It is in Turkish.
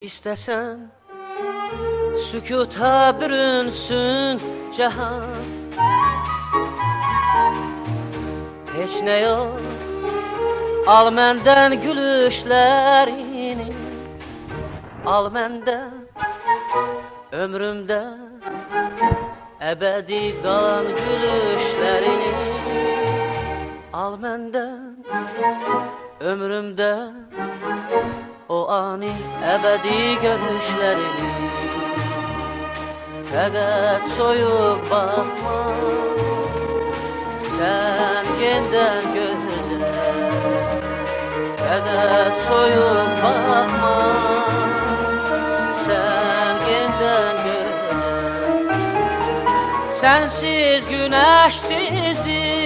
İstesen sükuta bürünsün cihan. Hiç ne yok, al menden gülüşlerini, al menden ömrümde ebedi kalan gülüşlerini, al menden ömrümde o ani ebedi görüşlerini. Fakat soyup bakma sen genden güzel, fakat soyup bakma sen genden güzel. Sensiz güneşsizdir